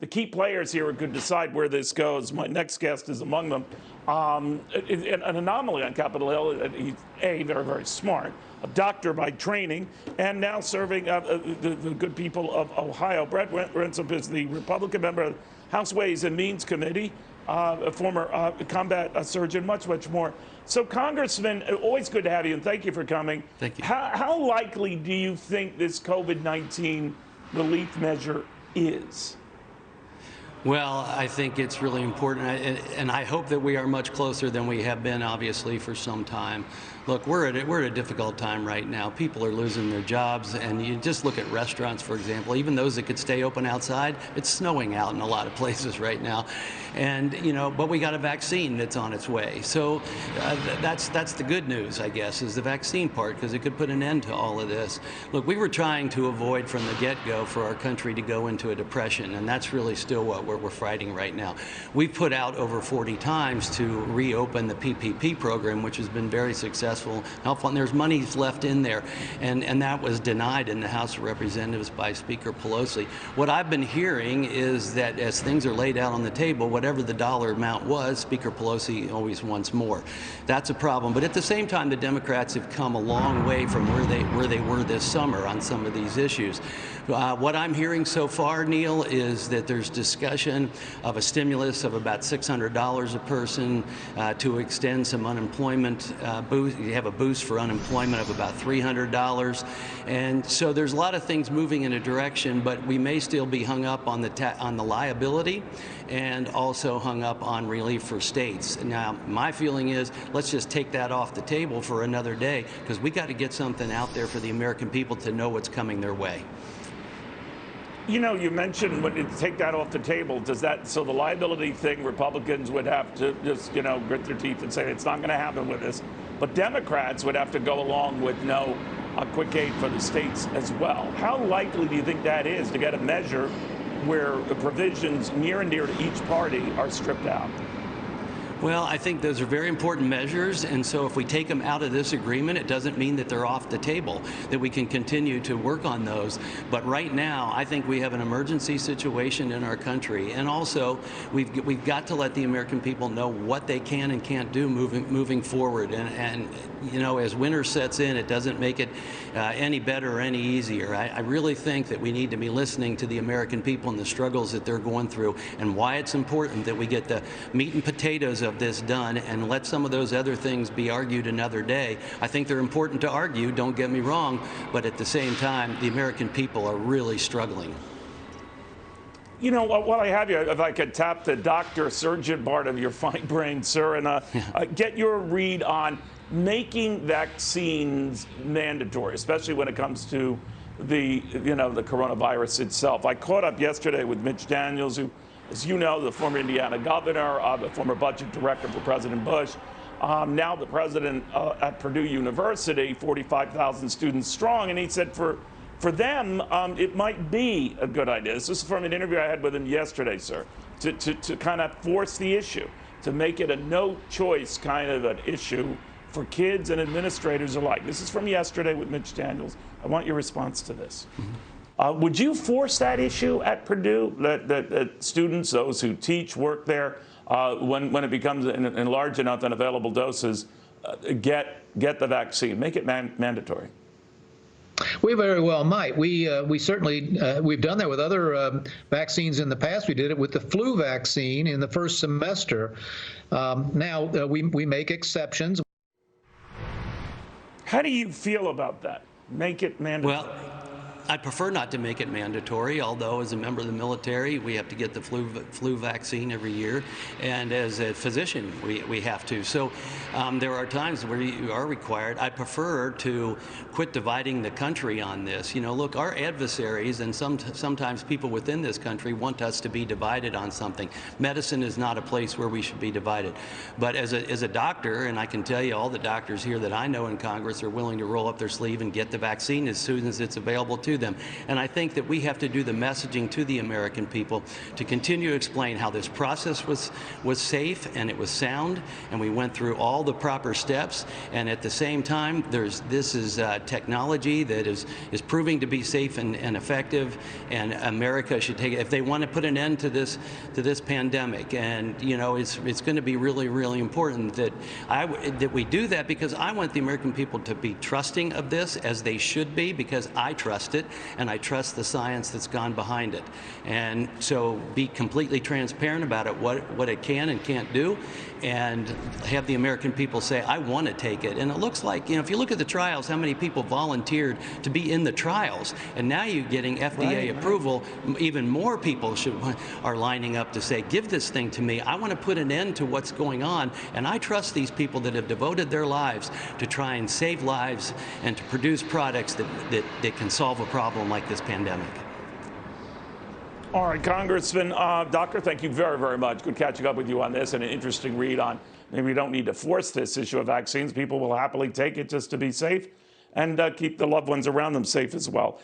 the key players here could decide where this goes. My next guest is among them. An anomaly on Capitol Hill. He's very, very smart, a doctor by training, and now serving the good people of Ohio. Brett Wenstrup is the Republican member of the House Ways and Means Committee, a former combat surgeon, much more. So, Congressman, always good to have you, and thank you for coming. Thank you. How likely do you think this COVID-19 relief measure is? Well, I think it's really important, and I hope that we are much closer than we have been, obviously, for some time. Look, we're at a difficult time right now. People are losing their jobs, and you just look at restaurants, for example. Even those that could stay open outside, it's snowing out in a lot of places right now, and but we got a vaccine that's on its way. So that's the good news, I guess, is the vaccine part, because it could put an end to all of this. Look, we were trying to avoid from the get-go for our country to go into a depression, and that's really still what we're fighting right now. We've put out over 40 times to reopen the PPP program, which has been very successful, helpful, and there's money left in there, and that was denied in the House of Representatives by Speaker Pelosi. What I've been hearing is that as things are laid out on the table, whatever the dollar amount was, Speaker Pelosi always wants more. That's a problem. But at the same time, the Democrats have come a long way from where they were this summer on some of these issues. What I'm hearing so far, Neil, is that there's discussion of a stimulus of about $600 a person to extend some unemployment boost. You have a boost for unemployment of about $300, and so there's a lot of things moving in a direction, but we may still be hung up on the liability, and also hung up on relief for states. Now, my feeling is let's just take that off the table for another day, because we got to get something out there for the American people to know what's coming their way. You mentioned when you take that off the table, so the liability thing, Republicans would have to just, grit their teeth and say it's not going to happen with this. But Democrats would have to go along with no quick aid for the states as well. How likely do you think that is to get a measure where the provisions near and dear to each party are stripped out? Well, I think those are very important measures, and so if we take them out of this agreement, it doesn't mean that they're off the table, that we can continue to work on those. But right now, I think we have an emergency situation in our country, and also we've got to let the American people know what they can and can't do moving forward. And as winter sets in, it doesn't make it any better or any easier. I really think that we need to be listening to the American people and the struggles that they're going through, and why it's important that we get the meat and potatoes of this done and let some of those other things be argued another day. I think they're important to argue, don't get me wrong, but at the same time, the American people are really struggling. While I have you, if I could tap the doctor-surgeon part of your fine brain, sir, and get your read on making vaccines mandatory, especially when it comes to the coronavirus itself. I caught up yesterday with Mitch Daniels, who, as you know, the former Indiana governor, the former budget director for President Bush, now the president at Purdue University, 45,000 students strong, and he said for them, it might be a good idea. This is from an interview I had with him yesterday, sir, to kind of force the issue, to make it a no-choice kind of an issue for kids and administrators alike. This is from yesterday with Mitch Daniels. I want your response to this. Mm-hmm. Would you force that issue at Purdue, that students, those who teach, work there, when it becomes in large enough and available doses, get the vaccine, make it mandatory? We very well might. We certainly we've done that with other vaccines in the past. We did it with the flu vaccine in the first semester. Now we make exceptions. How do you feel about that? Make it mandatory. Well, I prefer not to make it mandatory, although as a member of the military, we have to get the flu vaccine every year, and as a physician, we have to. So there are times where you are required. I prefer to quit dividing the country on this. Look, our adversaries and sometimes people within this country want us to be divided on something. Medicine is not a place where we should be divided. But as a doctor, and I can tell you all the doctors here that I know in Congress are willing to roll up their sleeve and get the vaccine as soon as it's available to them. them. And I think that we have to do the messaging to the American people to continue to explain how this process was safe and it was sound, and we went through all the proper steps. And at the same time, this is technology that is proving to be safe and effective, and America should take it if they want to put an end to this pandemic. And you know, it's going to be really, really important that we do that, because I want the American people to be trusting of this, as they should be, because I trust it and I trust the science that's gone behind it. And so be completely transparent about it, what it can and can't do, and have the American people say, I want to take it. And it looks like, you know, if you look at the trials, how many people volunteered to be in the trials, and now you're getting FDA approval, even more people are lining up to say, give this thing to me. I want to put an end to what's going on, and I trust these people that have devoted their lives to try and save lives and to produce products that can solve a problem like this pandemic. All right, Congressman, Doctor, thank you very, very much. Good catching up with you on this, and an interesting read on maybe we don't need to force this issue of vaccines. People will happily take it just to be safe and keep the loved ones around them safe as well.